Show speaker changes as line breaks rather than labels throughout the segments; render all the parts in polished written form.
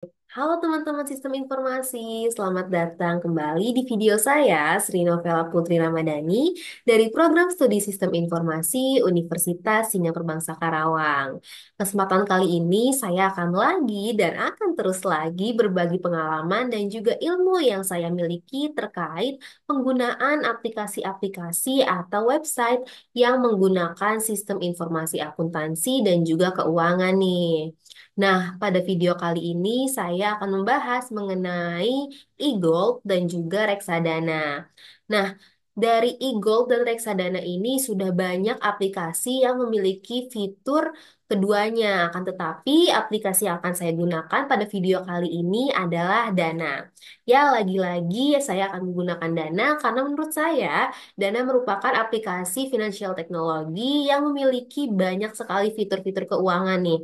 Halo teman-teman sistem informasi, selamat datang kembali di video saya, Sri Novela Putri Ramadhani, dari Program Studi Sistem Informasi Universitas Singapura Bangsa Karawang. Kesempatan kali ini saya akan lagi dan akan terus lagi berbagi pengalaman dan juga ilmu yang saya miliki terkait penggunaan aplikasi-aplikasi atau website yang menggunakan sistem informasi akuntansi dan juga keuangan nih. Nah, pada video kali ini saya akan membahas mengenai e-gold dan juga reksadana. Nah, dari e-gold dan reksadana ini sudah banyak aplikasi yang memiliki fitur keduanya. Akan tetapi, aplikasi yang akan saya gunakan pada video kali ini adalah Dana. Ya, lagi-lagi saya akan menggunakan Dana karena menurut saya Dana merupakan aplikasi financial technology yang memiliki banyak sekali fitur-fitur keuangan nih.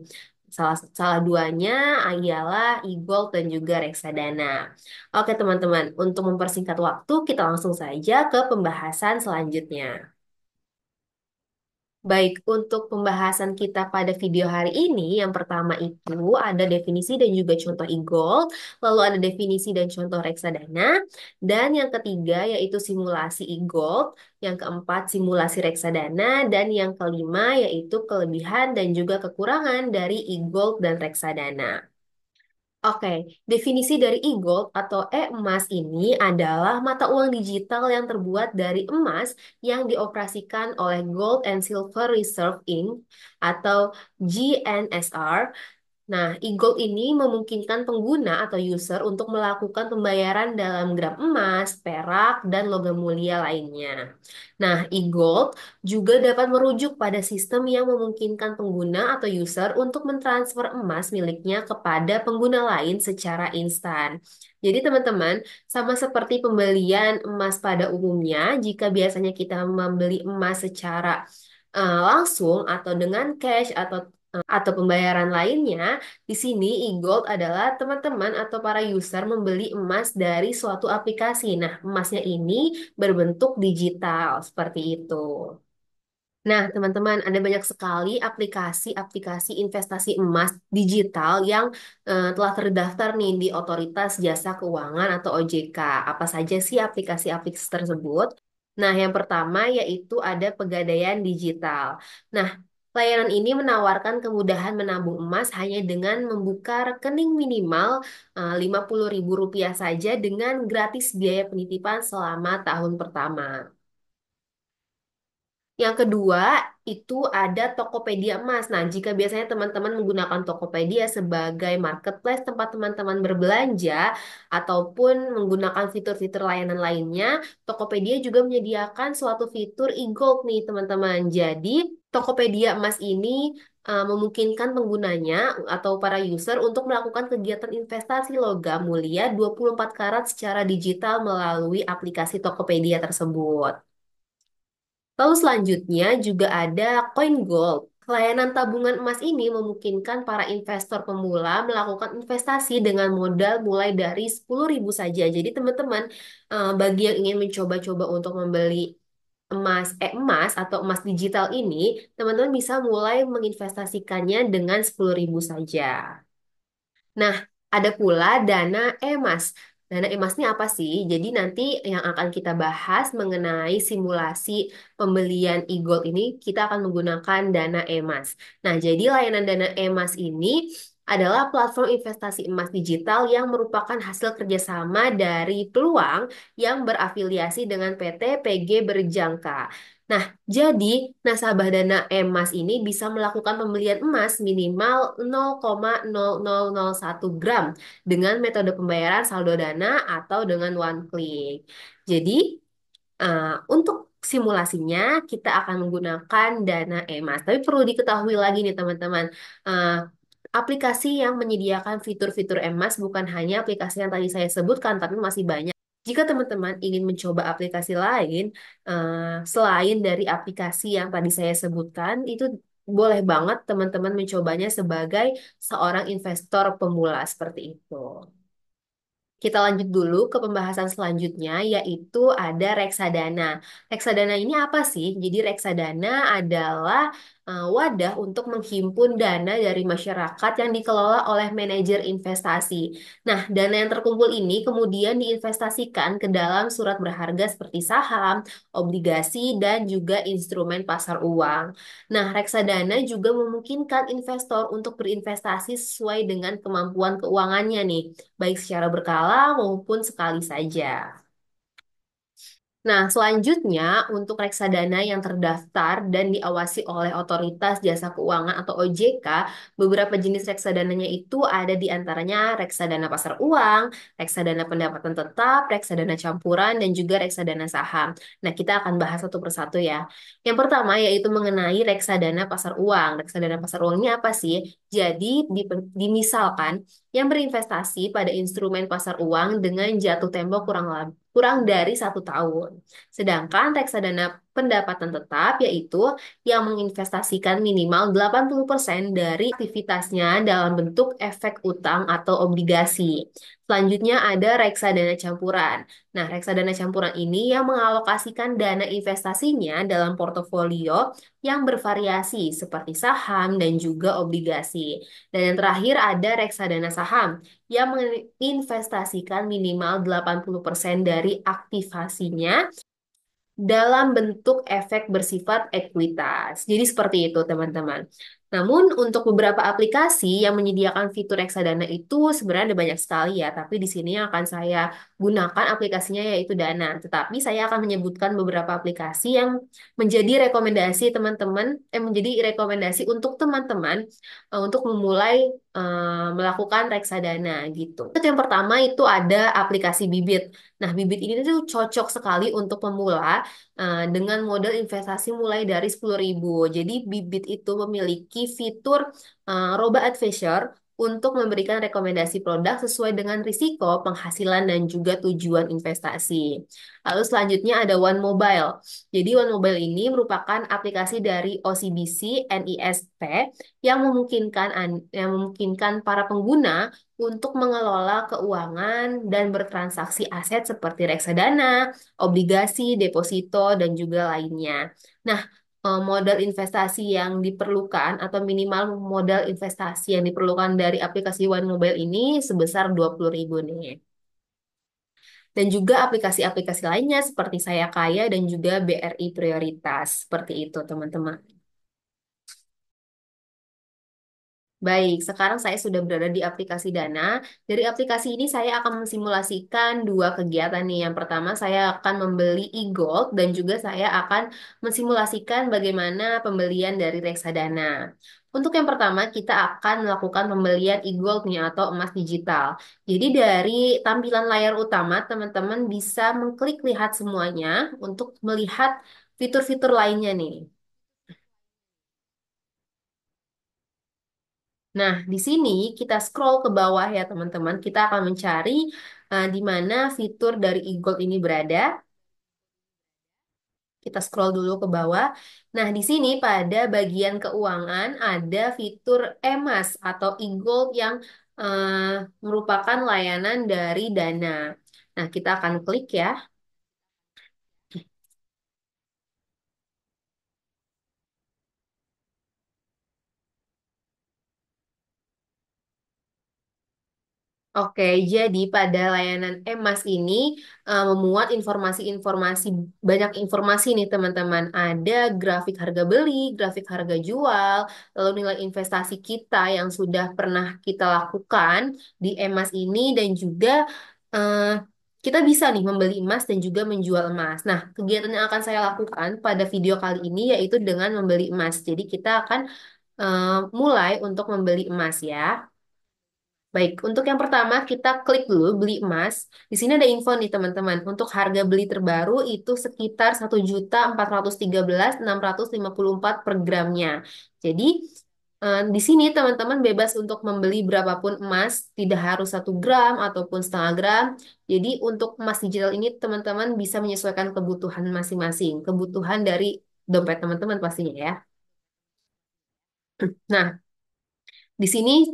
Salah duanya ialah e-gold dan juga reksadana. Oke teman-teman, untuk mempersingkat waktu kita langsung saja ke pembahasan selanjutnya. Baik, untuk pembahasan kita pada video hari ini, yang pertama itu ada definisi dan juga contoh e-gold, lalu ada definisi dan contoh reksadana, dan yang ketiga yaitu simulasi e-gold, yang keempat simulasi reksadana, dan yang kelima yaitu kelebihan dan juga kekurangan dari e-gold dan reksadana. Oke, definisi dari e-gold atau e-emas ini adalah mata uang digital yang terbuat dari emas yang dioperasikan oleh Gold and Silver Reserve Inc. atau GNSR. Nah, e-gold ini memungkinkan pengguna atau user untuk melakukan pembayaran dalam gram emas, perak, dan logam mulia lainnya. Nah, e-gold juga dapat merujuk pada sistem yang memungkinkan pengguna atau user untuk mentransfer emas miliknya kepada pengguna lain secara instan. Jadi, teman-teman, sama seperti pembelian emas pada umumnya, jika biasanya kita membeli emas secara langsung atau dengan cash atau pembayaran lainnya, di sini e-gold adalah teman-teman atau para user membeli emas dari suatu aplikasi. Nah, emasnya ini berbentuk digital seperti itu. Nah, teman-teman, ada banyak sekali aplikasi-aplikasi investasi emas digital yang telah terdaftar nih di Otoritas Jasa Keuangan atau OJK. Apa saja sih aplikasi-aplikasi tersebut? Nah, yang pertama yaitu ada Pegadaian Digital. Nah, layanan ini menawarkan kemudahan menabung emas hanya dengan membuka rekening minimal Rp50.000 saja dengan gratis biaya penitipan selama tahun pertama. Yang kedua, itu ada Tokopedia Emas. Nah, jika biasanya teman-teman menggunakan Tokopedia sebagai marketplace tempat teman-teman berbelanja ataupun menggunakan fitur-fitur layanan lainnya, Tokopedia juga menyediakan suatu fitur e-gold nih, teman-teman. Jadi, Tokopedia Emas ini memungkinkan penggunanya atau para user untuk melakukan kegiatan investasi logam mulia 24 karat secara digital melalui aplikasi Tokopedia tersebut. Lalu selanjutnya juga ada CoinGold. Layanan tabungan emas ini memungkinkan para investor pemula melakukan investasi dengan modal mulai dari 10.000 saja. Jadi teman-teman, bagi yang ingin mencoba-coba untuk membeli emas atau emas digital ini, teman-teman bisa mulai menginvestasikannya dengan 10.000 saja. Nah, ada pula dana emas. Dana emas ini apa sih? Jadi nanti yang akan kita bahas mengenai simulasi pembelian e-gold ini, kita akan menggunakan dana emas. Nah, jadi layanan dana emas ini adalah platform investasi emas digital yang merupakan hasil kerjasama dari peluang yang berafiliasi dengan PT PG Berjangka. Nah, jadi, nasabah dana emas ini bisa melakukan pembelian emas minimal 0,0001 gram dengan metode pembayaran saldo dana atau dengan one click. Jadi, untuk simulasinya kita akan menggunakan dana emas. Tapi perlu diketahui lagi nih teman-teman, eh, aplikasi yang menyediakan fitur-fitur emas bukan hanya aplikasi yang tadi saya sebutkan, tapi masih banyak. Jika teman-teman ingin mencoba aplikasi lain, selain dari aplikasi yang tadi saya sebutkan, itu boleh banget teman-teman mencobanya sebagai seorang investor pemula seperti itu. Kita lanjut dulu ke pembahasan selanjutnya, yaitu ada reksadana. Reksadana ini apa sih? Jadi reksadana adalah wadah untuk menghimpun dana dari masyarakat yang dikelola oleh manajer investasi. Nah, dana yang terkumpul ini kemudian diinvestasikan ke dalam surat berharga seperti saham, obligasi, dan juga instrumen pasar uang. Nah, reksadana juga memungkinkan investor untuk berinvestasi sesuai dengan kemampuan keuangannya nih, baik secara berkala maupun sekali saja. Nah, selanjutnya untuk reksadana yang terdaftar dan diawasi oleh Otoritas Jasa Keuangan atau OJK, beberapa jenis reksadananya itu ada di antaranya reksadana pasar uang, reksadana pendapatan tetap, reksadana campuran, dan juga reksadana saham. Nah, kita akan bahas satu persatu ya. Yang pertama yaitu mengenai reksadana pasar uang. Reksadana pasar uang ini apa sih? Jadi, dimisalkan yang berinvestasi pada instrumen pasar uang dengan jatuh tempo kurang dari 1 tahun. Sedangkan reksadana pendapatan tetap yaitu yang menginvestasikan minimal 80% dari aktivitasnya dalam bentuk efek utang atau obligasi. Selanjutnya ada reksadana campuran. Nah, reksadana campuran ini yang mengalokasikan dana investasinya dalam portofolio yang bervariasi seperti saham dan juga obligasi. Dan yang terakhir ada reksadana saham yang menginvestasikan minimal 80% dari aktivasinya dalam bentuk efek bersifat ekuitas. Jadi seperti itu, teman-teman. Namun untuk beberapa aplikasi yang menyediakan fitur reksadana itu sebenarnya ada banyak sekali ya, tapi di sini yang akan saya gunakan aplikasinya yaitu Dana. Tetapi saya akan menyebutkan beberapa aplikasi yang menjadi rekomendasi teman-teman, menjadi rekomendasi untuk teman-teman untuk memulai melakukan reksadana gitu. Yang pertama itu ada aplikasi Bibit. Nah, Bibit ini tuh cocok sekali untuk pemula dengan modal investasi mulai dari 10.000. Jadi Bibit itu memiliki fitur Robo Advisor untuk memberikan rekomendasi produk sesuai dengan risiko, penghasilan, dan juga tujuan investasi. Lalu selanjutnya ada One Mobile. Jadi One Mobile ini merupakan aplikasi dari OCBC NISP yang memungkinkan para pengguna untuk mengelola keuangan dan bertransaksi aset seperti reksadana, obligasi, deposito, dan juga lainnya. Nah, modal investasi yang diperlukan atau minimal modal investasi yang diperlukan dari aplikasi One Mobile ini sebesar 20.000 nih. Dan juga aplikasi-aplikasi lainnya seperti Saya Kaya dan juga BRI Prioritas. Seperti itu, teman-teman. Baik, sekarang saya sudah berada di aplikasi Dana. Dari aplikasi ini saya akan mensimulasikan dua kegiatan nih. Yang pertama saya akan membeli e-gold dan juga saya akan mensimulasikan bagaimana pembelian dari reksadana. Untuk yang pertama kita akan melakukan pembelian e-gold nih atau emas digital. Jadi dari tampilan layar utama teman-teman bisa mengklik lihat semuanya untuk melihat fitur-fitur lainnya nih. Nah, di sini kita scroll ke bawah ya teman-teman. Kita akan mencari di mana fitur dari e-gold ini berada. Kita scroll dulu ke bawah. Nah, di sini pada bagian keuangan ada fitur emas atau e-gold yang merupakan layanan dari Dana. Nah, kita akan klik ya. Oke, jadi pada layanan emas ini memuat informasi-informasi, banyak informasi nih teman-teman. Ada grafik harga beli, grafik harga jual, lalu nilai investasi kita yang sudah pernah kita lakukan di emas ini dan juga eh, kita bisa nih membeli emas dan juga menjual emas. Nah, kegiatan yang akan saya lakukan pada video kali ini yaitu dengan membeli emas. Jadi kita akan mulai untuk membeli emas ya. Baik, untuk yang pertama kita klik dulu beli emas. Di sini ada info nih teman-teman. Untuk harga beli terbaru itu sekitar 1.413.654 per gramnya. Jadi di sini teman-teman bebas untuk membeli berapapun emas, tidak harus 1 gram ataupun setengah gram. Jadi untuk emas digital ini teman-teman bisa menyesuaikan kebutuhan masing-masing, kebutuhan dari dompet teman-teman pastinya ya. Nah, di sini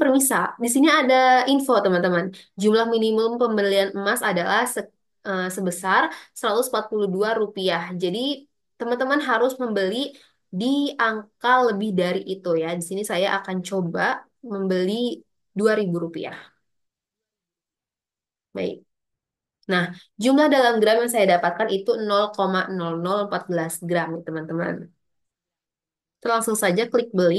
ada info teman-teman. Jumlah minimum pembelian emas adalah sebesar 142 rupiah. Jadi teman-teman harus membeli di angka lebih dari itu ya. Di sini saya akan coba membeli Rp2.000. Baik. Nah, jumlah dalam gram yang saya dapatkan itu 0,0014 gram, nih, teman-teman. Kita langsung saja klik beli.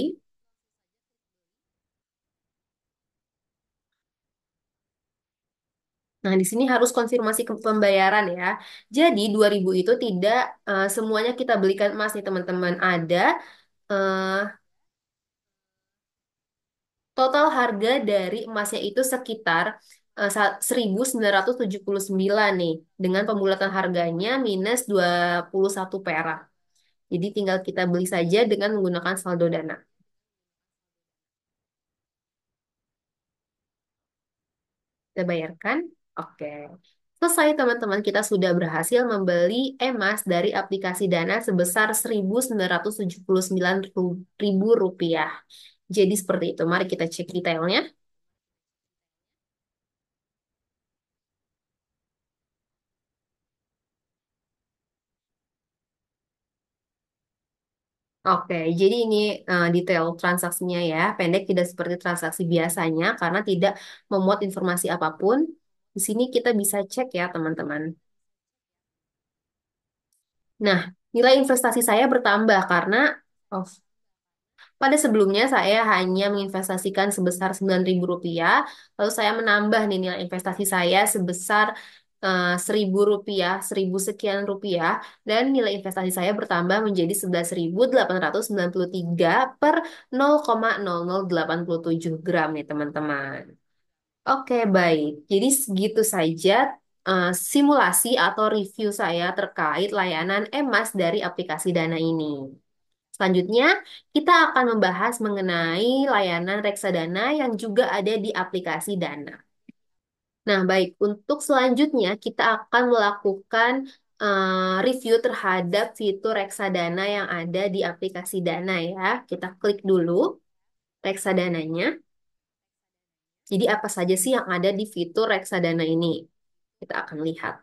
Nah, di sini harus konfirmasi ke pembayaran ya. Jadi 2.000 itu tidak semuanya kita belikan emas nih teman-teman. Ada eh, total harga dari emasnya itu sekitar 1.979 nih. Dengan pembulatan harganya minus 21 perak. Jadi tinggal kita beli saja dengan menggunakan saldo dana. Kita bayarkan. Oke. Selesai teman-teman, kita sudah berhasil membeli emas dari aplikasi Dana sebesar 1.979.000 rupiah. Jadi seperti itu. Mari kita cek detailnya. Oke, jadi ini detail transaksinya ya. Pendek tidak seperti transaksi biasanya karena tidak memuat informasi apapun. Di sini kita bisa cek ya teman-teman. Nah, nilai investasi saya bertambah karena oh, pada sebelumnya saya hanya menginvestasikan sebesar Rp9.000, lalu saya menambah nih nilai investasi saya sebesar Rp1.000, 1.000 sekian rupiah, dan nilai investasi saya bertambah menjadi 11.893 per 0,0087 gram nih teman-teman. Oke, baik. Jadi segitu saja simulasi atau review saya terkait layanan emas dari aplikasi Dana ini. Selanjutnya, kita akan membahas mengenai layanan reksadana yang juga ada di aplikasi Dana. Nah, baik. Untuk selanjutnya, kita akan melakukan review terhadap fitur reksadana yang ada di aplikasi Dana ya. Kita klik dulu reksadananya. Jadi, apa saja sih yang ada di fitur reksadana ini? Kita akan lihat.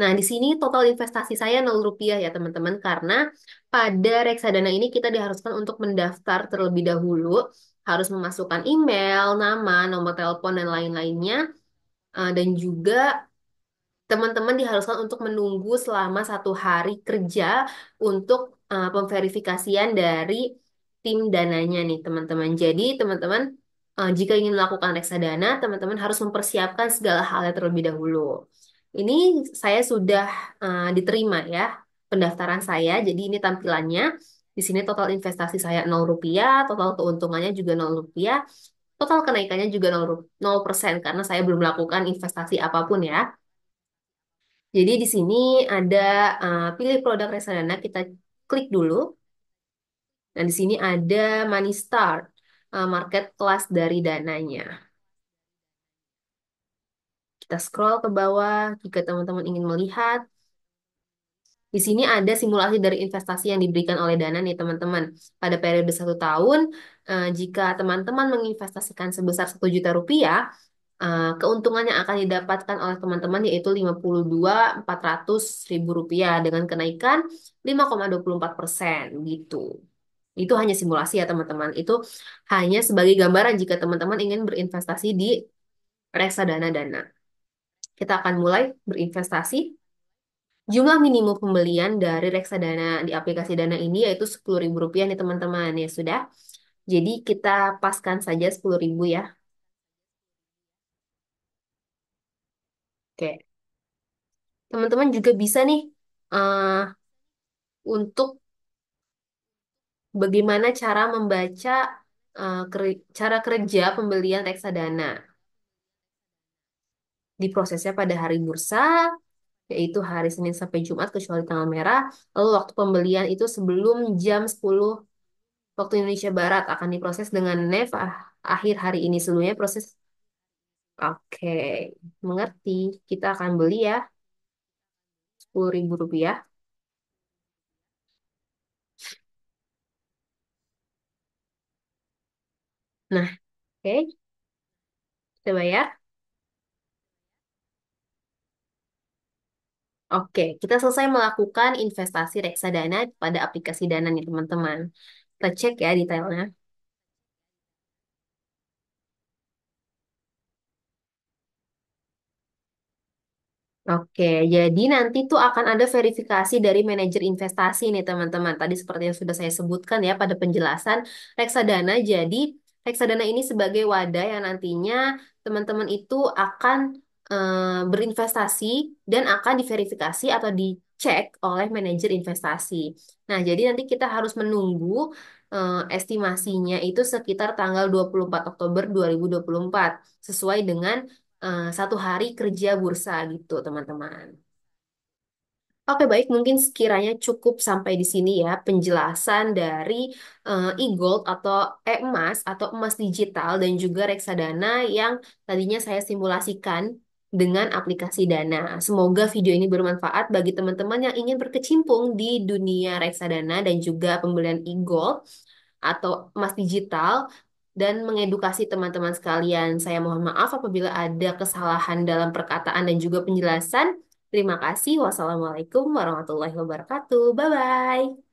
Nah, di sini total investasi saya 0 rupiah ya teman-teman, karena pada reksadana ini kita diharuskan untuk mendaftar terlebih dahulu, harus memasukkan email, nama, nomor telepon, dan lain-lainnya. Dan juga teman-teman diharuskan untuk menunggu selama 1 hari kerja untuk pemverifikasian dari tim dananya nih teman-teman. Jadi teman-teman jika ingin melakukan reksadana, teman-teman harus mempersiapkan segala halnya terlebih dahulu. Ini saya sudah diterima ya pendaftaran saya. Jadi ini tampilannya. Di sini total investasi saya 0 rupiah, total keuntungannya juga 0 rupiah, total kenaikannya juga 0% karena saya belum melakukan investasi apapun ya. Jadi di sini ada pilih produk reksadana, kita klik dulu. Nah, di sini ada Money Start, market kelas dari dananya. Kita scroll ke bawah jika teman-teman ingin melihat. Di sini ada simulasi dari investasi yang diberikan oleh Dana nih teman-teman. Pada periode 1 tahun, jika teman-teman menginvestasikan sebesar 1 juta rupiah, keuntungan yang akan didapatkan oleh teman-teman yaitu 52.400.000 rupiah dengan kenaikan 5,24% gitu. Itu hanya simulasi ya teman-teman. Itu hanya sebagai gambaran jika teman-teman ingin berinvestasi di reksadana Dana. Kita akan mulai berinvestasi. Jumlah minimum pembelian dari reksadana di aplikasi Dana ini yaitu Rp10.000 nih teman-teman. Ya sudah. Jadi kita paskan saja 10.000 ya. Oke. Teman-teman juga bisa nih eh, untuk bagaimana cara membaca cara kerja pembelian reksadana. Diprosesnya pada hari bursa, yaitu hari Senin sampai Jumat kecuali tanggal merah. Lalu waktu pembelian itu sebelum jam 10 waktu Indonesia Barat akan diproses dengan NEF akhir hari ini. Sebelumnya proses. Oke, mengerti. Kita akan beli ya, Rp10.000. Nah, oke, kita bayar. Oke, kita selesai melakukan investasi reksadana pada aplikasi Dana nih teman-teman. Kita cek ya detailnya. Oke, jadi nanti tuh akan ada verifikasi dari manajer investasi nih teman-teman. Tadi seperti yang sudah saya sebutkan ya pada penjelasan reksadana. Jadi reksadana ini sebagai wadah yang nantinya teman-teman itu akan berinvestasi dan akan diverifikasi atau dicek oleh manajer investasi. Nah, jadi nanti kita harus menunggu estimasinya itu sekitar tanggal 24 Oktober 2024 sesuai dengan satu hari kerja bursa gitu, teman-teman. Oke, baik. Mungkin sekiranya cukup sampai di sini ya penjelasan dari e-gold atau emas atau emas digital dan juga reksadana yang tadinya saya simulasikan dengan aplikasi Dana. Semoga video ini bermanfaat bagi teman-teman yang ingin berkecimpung di dunia reksadana dan juga pembelian e-gold atau emas digital dan mengedukasi teman-teman sekalian. Saya mohon maaf apabila ada kesalahan dalam perkataan dan juga penjelasan. Terima kasih. Wassalamualaikum warahmatullahi wabarakatuh. Bye bye.